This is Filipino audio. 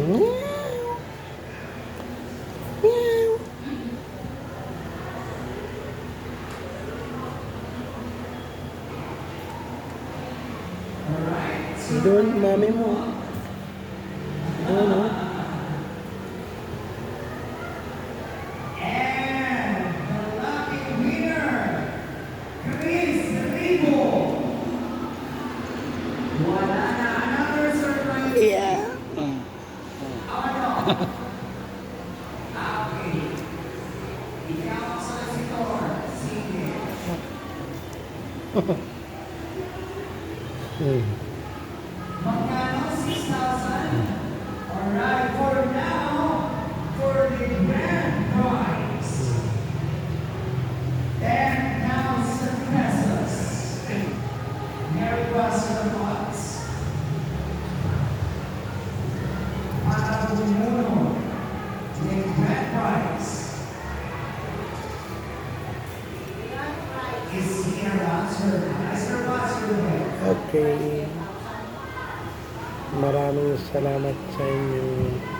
Meow. Meow. Doon, mami mo. Doon, oh. Yeah. Magkano? 6,000? Alright, for now, for the grand prize, 10,000 pesos. Merry Christmas, box. Para bumuno, the grand prize is here, answer. Answer, Okay. Maraming salamat sa inyo.